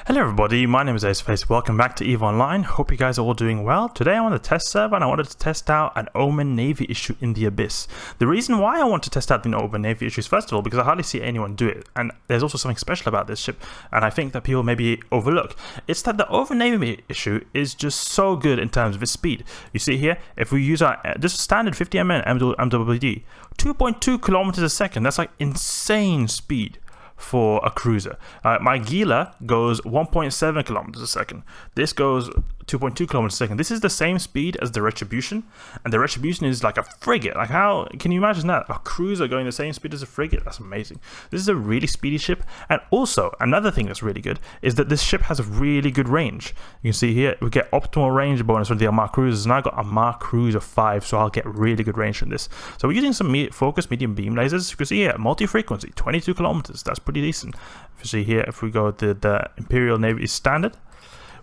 Hello everybody, my name is Aceface. Welcome back to EVE Online. Hope you guys are all doing well. Today I'm on the test server and I wanted to test out an Omen Navy Issue in the Abyss. The reason why I want to test out the Omen Navy Issue is first of all because I hardly see anyone do it, and there's also something special about this ship and I think that people maybe overlook. It's that the Omen Navy Issue is just so good in terms of its speed. You see here, if we use our just standard 50 mn MWD, 2.2 kilometers a second, that's like insane speed for a cruiser. My Gila goes 1.7 kilometers a second. This goes 2.2 kilometers a second. This is the same speed as the Retribution, and the Retribution is like a frigate. Like, how can you imagine that? A cruiser going the same speed as a frigate? That's amazing. This is a really speedy ship, and also another thing that's really good is that this ship has a really good range. You can see here we get optimal range bonus from the Armar cruisers, and I got Armar Cruiser 5, so I'll get really good range from this. So we're using some focus medium beam lasers. You can see here multi-frequency 22 kilometers. That's pretty decent. If you see here, if we go to the Imperial Navy standard,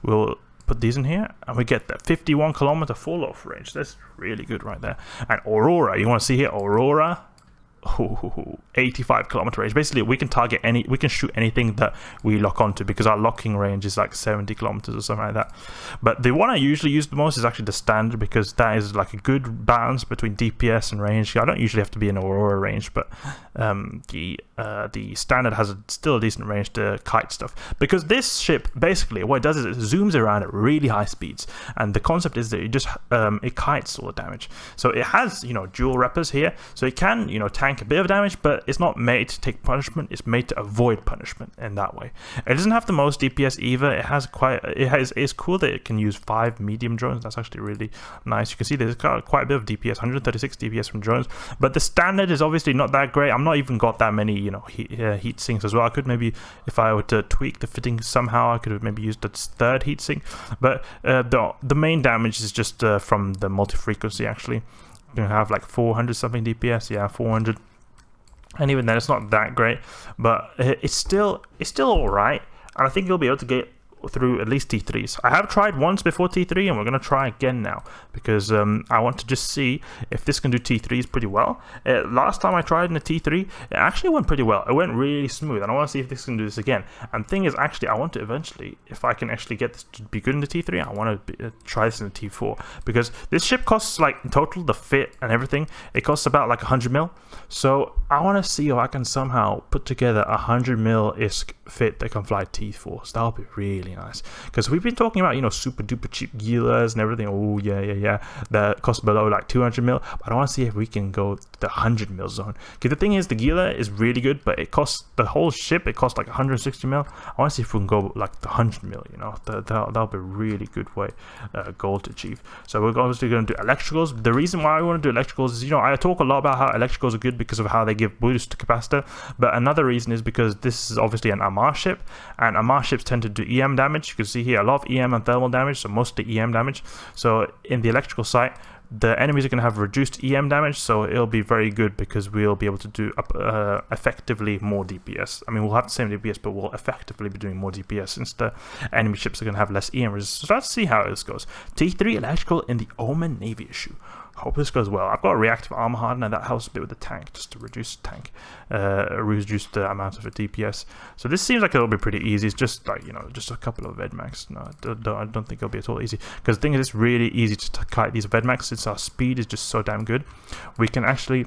we'll put these in here and we get that 51 kilometer fall off range. That's really good right there. And Aurora, you want to see here, Aurora, 85 kilometer range. Basically we can target we can shoot anything that we lock onto, because our locking range is like 70 kilometers or something like that. But the one I usually use the most is actually the standard, because that is like a good balance between DPS and range. I don't usually have to be in Aurora range, but the standard has still a decent range to kite stuff, because this ship basically what it does is it zooms around at really high speeds, and the concept is that it just it kites all the damage. So it has, you know, dual reppers here, so it can, you know, tank a bit of damage, but it's not made to take punishment. It's made to avoid punishment in that way. It doesn't have the most DPS either. It has it's cool that it can use 5 medium drones. That's actually really nice. You can see there's got quite a bit of DPS, 136 DPS from drones, but the standard is obviously not that great. I'm not even got that many, you know, heat sinks as well. I could maybe, if I were to tweak the fitting somehow, I could have maybe used the third heat sink, but the main damage is just from the multi-frequency. Actually, you have like 400 something DPS, yeah, 400, and even then it's not that great, but it's still all right, and I think you'll be able to get through at least T3s. I have tried once before T3, and we're going to try again now, because I want to just see if this can do T3s pretty well. Last time I tried in a T3, it actually went pretty well. It went really smooth, and I want to see if this can do this again. And the thing is, actually, I want to eventually, if I can actually get this to be good in the T3, I want to try this in the T4, because this ship costs, like, in total, the fit and everything, it costs about like 100 mil. So I want to see if I can somehow put together 100 mil-isk fit that can fly T4. So that'll be really nice, because we've been talking about, you know, super duper cheap Gilas and everything. Oh yeah, that cost below like 200 mil, but I want to see if we can go the 100 mil zone, because the thing is, the Gila is really good, but it costs, the whole ship, it costs like 160 mil. I want to see if we can go like the 100 mil, you know. That'll be a really good way goal to achieve. So we're obviously going to do electricals. The reason why I want to do electricals is, you know, I talk a lot about how electricals are good because of how they give boost to capacitor, but another reason is because this is obviously an Armar ship, and Armar ships tend to do EM damage. You can see here a lot of EM and thermal damage, so mostly EM damage. So in the electrical site, the enemies are going to have reduced EM damage, so it'll be very good because we'll be able to do effectively more DPS. I mean, we'll have the same DPS, but we'll effectively be doing more DPS since the enemy ships are going to have less EM resistance. So let's see how this goes. T3 electrical in the Omen Navy Issue. Hope this goes well. I've got a reactive armor hardener that helps a bit with the tank, just to reduce reduce the amount of DPS. So this seems like it'll be pretty easy. It's just like, you know, just a couple of Vedmax. No, I don't think it'll be at all easy, because the thing is, it's really easy to kite these Vedmax since our speed is just so damn good. We can actually,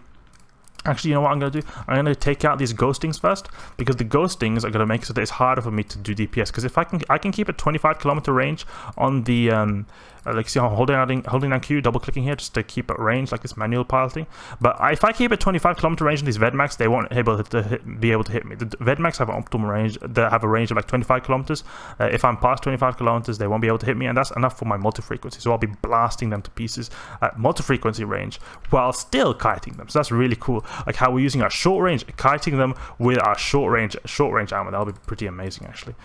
you know what I'm going to do? I'm going to take out these ghostings first, because the ghostings are going to make it so that it's harder for me to do DPS. Because if I can keep a 25 kilometer range on the like, see how I'm holding down Q, double clicking here just to keep it range, like this manual piloting. But if I keep a 25 kilometer range on these Vedmax, they won't be able to hit me. The Vedmax have an optimal range. They have a range of like 25 kilometers. If I'm past 25 kilometers, they won't be able to hit me, and that's enough for my multi-frequency. So I'll be blasting them to pieces at multi-frequency range while still kiting them. So that's really cool. Like how we're using our short range, kiting them with our short range armor. That'll be pretty amazing, actually.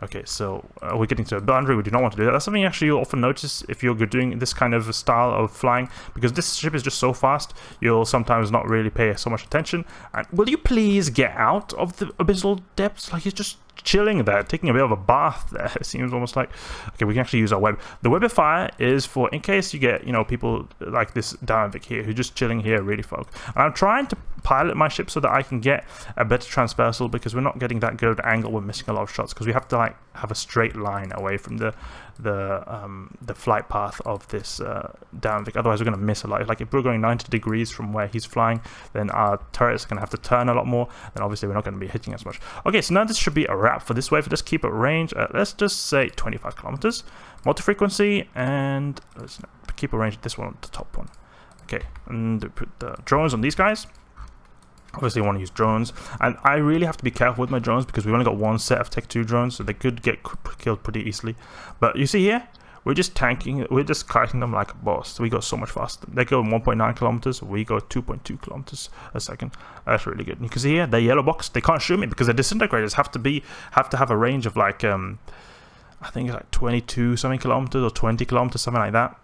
Okay, so we're getting to a boundary. We do not want to do that. That's something actually you'll often notice if you're doing this kind of style of flying, because this ship is just so fast, you'll sometimes not really pay so much attention. And will you please get out of the abyssal depths? Like, you're just chilling there, taking a bit of a bath there. It seems almost like, okay, we can actually use our web. The Webifier is for, in case you get, you know, people like this Diagnostic here who just chilling here, really folk. And I'm trying to pilot my ship so that I can get a better transversal, because we're not getting that good angle. We're missing a lot of shots because we have to like have a straight line away from the flight path of this downwick. Otherwise we're going to miss a lot. Like if we're going 90 degrees from where he's flying, then our turrets are going to have to turn a lot more, and obviously we're not going to be hitting as much. Okay, so now this should be a wrap for this wave. Let's keep it range, let's just say 25 kilometers, multi-frequency, and let's keep a range at this one, the top one. Okay, and put the drones on these guys. Obviously, I want to use drones, and I really have to be careful with my drones because we've only got one set of Tech 2 drones, so they could get killed pretty easily. But you see here, we're just tanking, we're just kiting them like a boss. So we go so much faster. They go 1.9 kilometers, we go 2.2 kilometers a second. That's really good. And you can see here, the yellow box, they can't shoot me because the disintegrators have to have a range of like I think it's like 22 something kilometers or 20 kilometers, something like that.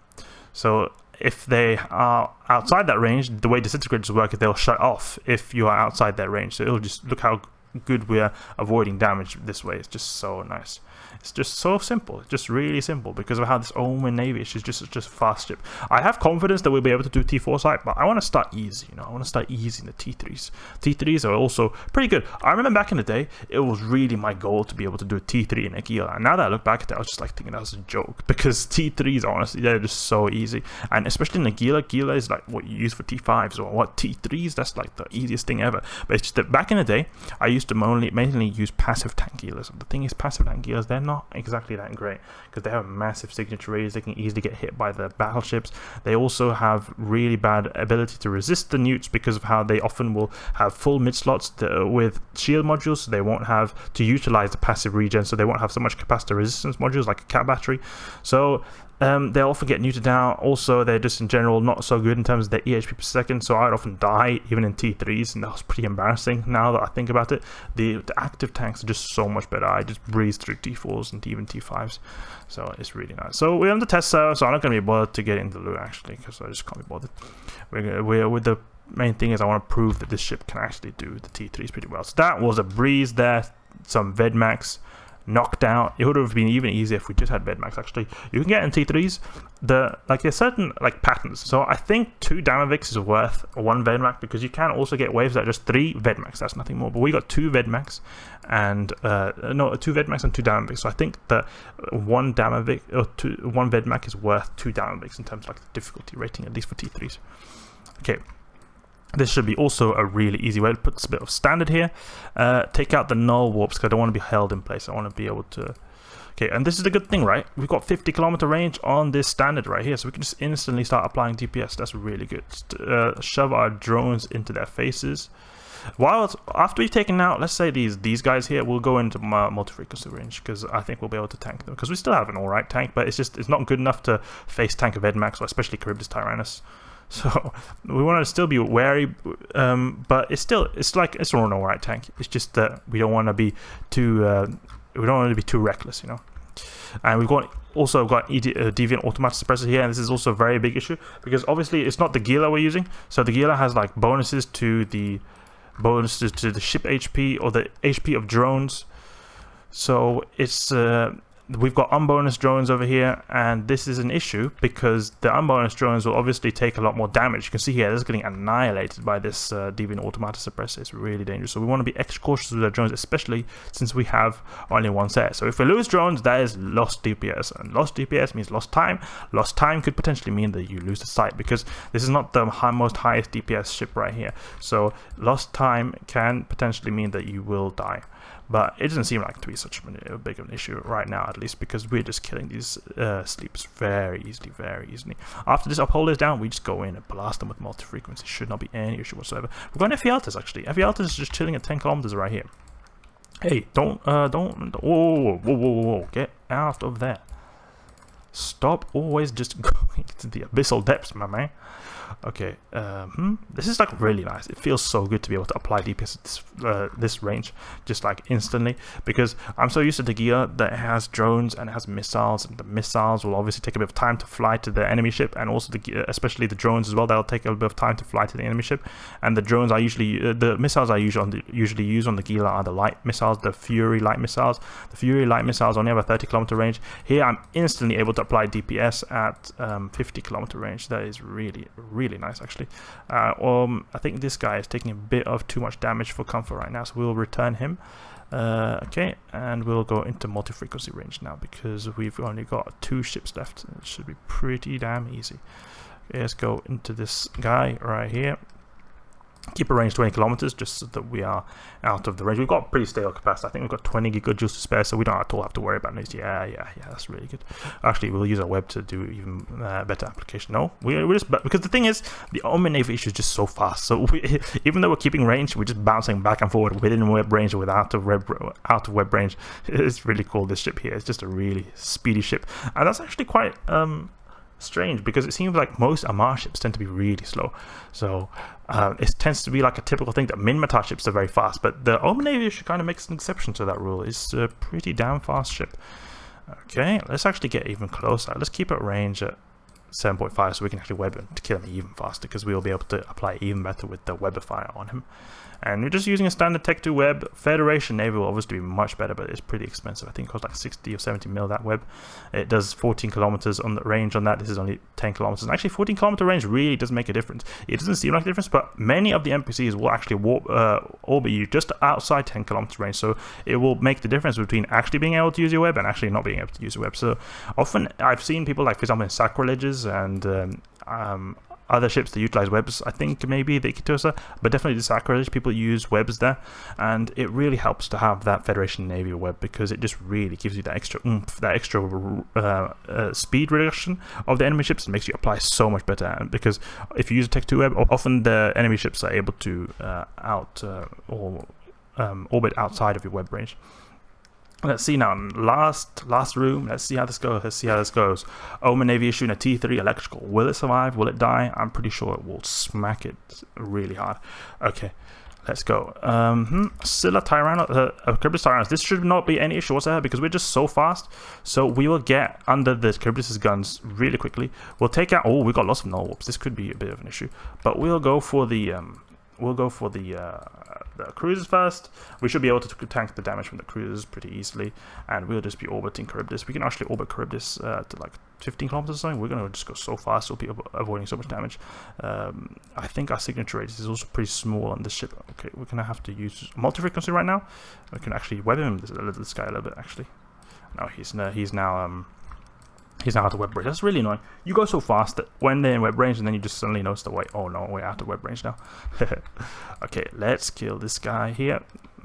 So if they are outside that range, the way disintegrators work is they'll shut off if you are outside that range. So it'll just look how good we're avoiding damage this way. It's just so nice. It's just so simple, just really simple, because of how this Omen Navy Issue is just fast ship. I have confidence that we'll be able to do T4 site, but I want to start easy, you know. I want to start easy in the T3s. T3s are also pretty good. I remember back in the day, it was really my goal to be able to do a T3 in Aquila, and now that I look back at it, I was just like thinking that was a joke, because T3s, honestly, they're just so easy, and especially in Aquila, Aquila is like what you use for T5s, or what T3s, that's like the easiest thing ever. But it's just that back in the day, I used to mainly use passive tank healers. The thing is, passive tank healers, they're not exactly that great because they have massive signature radius. They can easily get hit by the battleships. They also have really bad ability to resist the newts because of how they often will have full mid slots with shield modules, so they won't have to utilize the passive regen, so they won't have so much capacitor resistance modules like a cat battery. So they often get neutered out. Also, they're just in general not so good in terms of their EHP per second, so I'd often die even in T3s, and that was pretty embarrassing now that I think about it. The active tanks are just so much better. I just breeze through T4s and even T5s, so it's really nice. So we're on the test server, so I'm not going to be bothered to get into loot actually, because I just can't be bothered. We're with the main thing is I want to prove that this ship can actually do the T3s pretty well. So that was a breeze there, some Vedmax. Knocked out. It would have been even easier if we just had Vedmax. Actually, you can get in T3s there's certain like patterns. So I think 2 Damavix is worth 1 Vedmax, because you can also get waves that are just 3 Vedmax. That's nothing more. But we got 2 Vedmax and 2 Vedmax and 2 Damavix. So I think that 1 Damavix or 1 Vedmax is worth 2 Damavix in terms of like the difficulty rating, at least for T3s. Okay. This should be also a really easy way to put a bit of standard here. Take out the null warps because I don't want to be held in place. I want to be able to... Okay, and this is the good thing, right? We've got 50 kilometer range on this standard right here, so we can just instantly start applying DPS. That's really good. Shove our drones into their faces. After we've taken out, let's say these guys here, we'll go into multi-frequency range, because I think we'll be able to tank them. Because we still have an alright tank, but it's not good enough to face tank a Vedmax, or especially Charybdis Tyrannus. So we want to still be wary, but it's an alright tank. It's just that we don't want to be too reckless, you know. And we've also got deviant automatic suppressor here, and this is also a very big issue because obviously it's not the Gila we're using. So the Gila has like bonuses to the ship HP or the HP of drones. So it's we've got unbonus drones over here, and this is an issue because the unbonus drones will obviously take a lot more damage. You can see here, this is getting annihilated by this deviant automatic suppressor. It's really dangerous. So we want to be extra cautious with our drones, especially since we have only one set. So if we lose drones, that is lost DPS, and lost DPS means lost time. Lost time could potentially mean that you lose the site, because this is not the most highest DPS ship right here. So lost time can potentially mean that you will die. But it doesn't seem like to be such a big of an issue right now, at least, because we're just killing these sleeps very easily, After this uphold is down, we just go in and blast them with multi-frequency. Should not be any issue whatsoever. We're going to Ephialtes, actually. Ephialtes is just chilling at 10 kilometers right here. Hey, whoa, get out of there. Stop always just going to the abyssal depths, my man. Okay, this is like really nice. It feels so good to be able to apply DPS at this range, just like instantly, because I'm so used to the gear that it has drones and it has missiles, and the missiles will obviously take a bit of time to fly to the enemy ship, and also especially the drones as well, that'll take a little bit of time to fly to the enemy ship. And the drones are usually the missiles I usually use on the Gila are the light missiles, the Fury light missiles. The Fury light missiles only have a 30 kilometer range. Here I'm instantly able to apply DPS at 50 kilometer range. That is really, really nice, actually. I think this guy is taking a bit of too much damage for comfort right now, so we'll return him. Okay, and we'll go into multi-frequency range now because we've only got 2 ships left. It should be pretty damn easy. Okay, let's go into this guy right here. Keep a range 20 kilometers just so that we are out of the range. We've got pretty stable capacity. I think we've got 20 gigajoules to spare, so we don't at all have to worry about this. Yeah, that's really good. Actually, we'll use our web to do even better application. No, we're just, because the thing is, the Omen Navy Issue is just so fast. So even though we're keeping range, we're just bouncing back and forward within web range or out of web range. It's really cool, this ship here. It's just a really speedy ship, and that's actually quite strange because it seems like most Amar ships tend to be really slow. So it tends to be like a typical thing that Minmatar ships are very fast, but the Omen Navy Issue kind of makes an exception to that rule. It's a pretty damn fast ship. Okay, let's actually get even closer. Let's keep it range at 7.5 so we can actually web him to kill him even faster, because we will be able to apply even better with the Webifier on him. And we're just using a standard Tech 2 web. Federation Navy will obviously be much better, but it's pretty expensive. I think it costs like 60 or 70 mil, that web. It does 14 kilometers on the range on that. This is only 10 kilometers. And actually 14 kilometer range really does make a difference. It doesn't seem like a difference, but many of the NPCs will actually orbit you just outside 10 kilometer range. So it will make the difference between actually being able to use your web and actually not being able to use your web. So often I've seen people, like for example in Sacrileges and other ships that utilize webs, I think maybe the Kitey, but definitely the Sacrilege, people use webs there, and it really helps to have that Federation Navy web, because it just really gives you that extra oomph, that extra speed reduction of the enemy ships. It makes you apply so much better, and because if you use a Tech 2 web, often the enemy ships are able to orbit outside of your web range. Let's see now, last room. Let's see how this goes. Omen Navy Issue in a T3 electrical. Will it survive? Will it die? I'm pretty sure it will smack it really hard. Okay, let's go. Scylla Charybdis Tyrannos. This should not be any issue whatsoever because we're just so fast. So we will get under the Charybdis guns really quickly. We'll take out. Oh, we got lots of null warps. This could be a bit of an issue, but we'll go for the cruisers first. We should be able to tank the damage from the cruisers pretty easily, and we'll just be orbiting Charybdis. We can actually orbit Charybdis to like 15 kilometers or something. We're going to just go so fast, we'll be avoiding so much damage. I think our signature rate is also pretty small on this ship. Okay, we're going to have to use multi-frequency right now. We can actually web him, this guy a little bit, actually. No, he's now out of web range. That's really annoying. You go so fast that when they're in web range, and then you just suddenly notice that, wait, oh no, we're out of web range now. Okay, let's kill this guy here.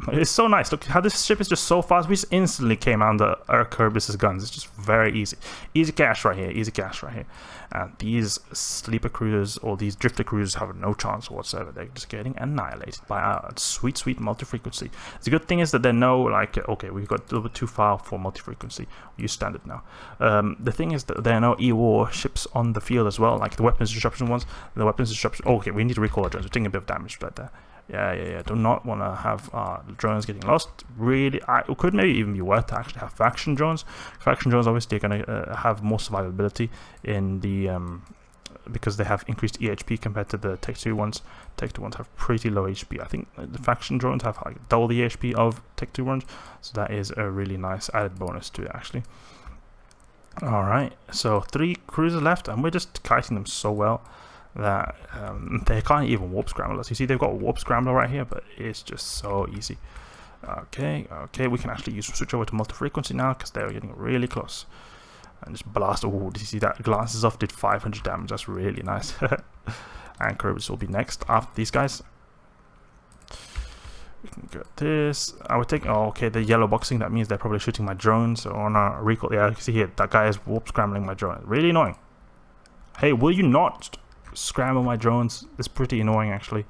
It's so nice. Look how this ship is just so fast. We just instantly came under our Charybdis guns. It's just very easy. Easy cash right here. Easy cash right here. And these sleeper cruisers or these drifter cruisers have no chance whatsoever. They're just getting annihilated by our sweet multi-frequency. The good thing is that they know, like, okay, we've got a little bit too far for multi-frequency. We use standard now. The thing is that there are no E-War ships on the field as well, like the weapons disruption ones. The weapons disruption. Oh, okay, we need to recall our drones. We're taking a bit of damage right there. Yeah. Do not want to have drones getting lost. Really, it could maybe even be worth to actually have faction drones. Faction drones obviously are going to have more survivability in the because they have increased EHP compared to the Tech 2 ones. Tech 2 ones have pretty low HP. I think the faction drones have like double the EHP of Tech 2 ones, so that is a really nice added bonus to it actually. Alright, so 3 cruisers left, and we're just kiting them so well that they can't even warp scramble us. You see, they've got a warp scrambler right here, but it's just so easy. Okay, we can actually switch over to multi-frequency now because they're getting really close. And just blast. Oh, did you see that? Glances off did 500 damage. That's really nice. And Charybdis will be next after these guys. We can get this. I would take. Oh, okay, the yellow boxing. That means they're probably shooting my drones on our recall. Yeah, you can see here that guy is warp scrambling my drone. Really annoying. Hey, will you not scramble my drones? It's pretty annoying actually.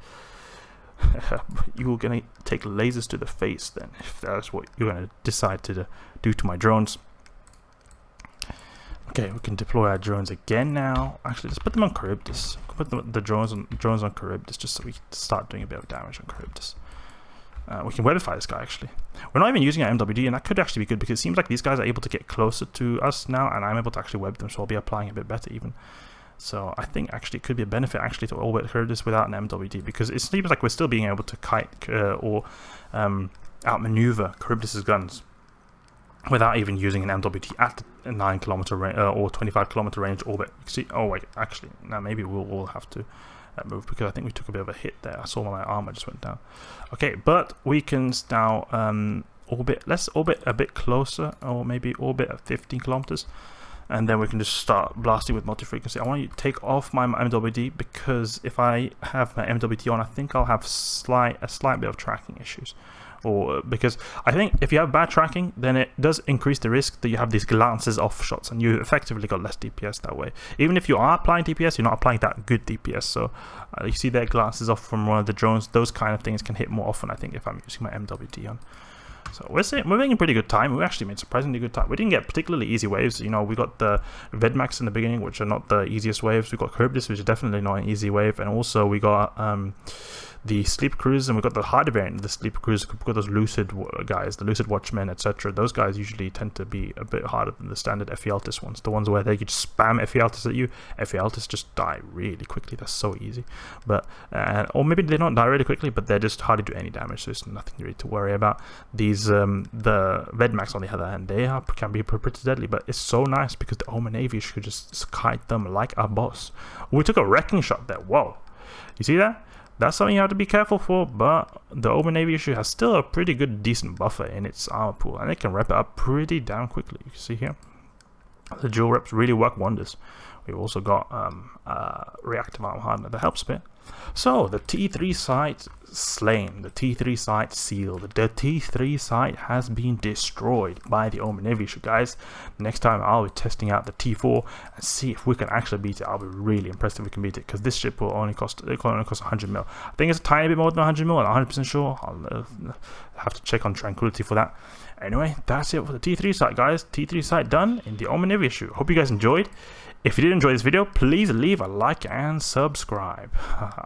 You're gonna take lasers to the face then, if that's what you're gonna decide to do to my drones. Okay, we can deploy our drones again now. Actually, let's put them on Charybdis. Put the drones on Charybdis just so we can start doing a bit of damage on Charybdis. We can webify this guy actually. We're not even using our MWD, and that could actually be good because it seems like these guys are able to get closer to us now, and I'm able to actually web them, so I'll be applying a bit better even. So I think actually it could be a benefit actually to orbit Charybdis without an MWD, because it seems like we're still being able to kite or outmaneuver Charybdis' guns. without even using an MWD at a 9 kilometer range or 25 kilometer range orbit. See, oh wait, actually, now maybe we'll all have to move, because I think we took a bit of a hit there. I saw my armor just went down. Okay, but we can now orbit. Let's orbit a bit closer, or maybe orbit at 15 kilometers, and then we can just start blasting with multi-frequency. I want you to take off my MWD, because if I have my MWD on, I think I'll have a slight bit of tracking issues. Or because I think if you have bad tracking, then it does increase the risk that you have these glances off shots, and you effectively got less DPS that way. Even if you are applying DPS, you're not applying that good DPS. So you see their glances off from one of the drones. Those kind of things can hit more often, I think, if I'm using my MWD on. So we're making pretty good time. We actually made surprisingly good time. We didn't get particularly easy waves. You know, we got the Vedmax in the beginning, which are not the easiest waves. We got Herbis, which is definitely not an easy wave, and also we got the Sleep Cruise, and we got the harder variant of the Sleep Cruise. We got those Lucid guys, the Lucid Watchmen, etc. Those guys usually tend to be a bit harder than the standard Ephialtis ones. The ones where they could spam Ephialtis at you. Ephialtis just die really quickly. That's so easy. But or maybe they don't die really quickly, but they're just hardly do any damage. So there's nothing really to worry about. These the Vedmax on the other hand, they can be pretty deadly. But it's so nice because the Omen Navy should just kite them like a boss. We took a wrecking shot there. Whoa, you see that? That's something you have to be careful for, but the Omen Navy Issue has still a pretty good, decent buffer in its armor pool, and it can wrap it up pretty damn quickly. You can see here, the dual reps really work wonders. We've also got reactive armor hardener that helps a bit. So the T3 site slain, the T3 site sealed, the T3 site has been destroyed by the Omen Navy Issue, guys. Next time I'll be testing out the T4 and see if we can actually beat it. I'll be really impressed if we can beat it, because this ship will only cost 100 mil. I think it's a tiny bit more than 100 mil. I'm 100% sure. I'll have to check on Tranquility for that. Anyway, that's it for the T3 site, guys. T3 site done in the Omen Navy Issue. Hope you guys enjoyed. If you did enjoy this video, please leave a like and subscribe.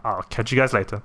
I'll catch you guys later.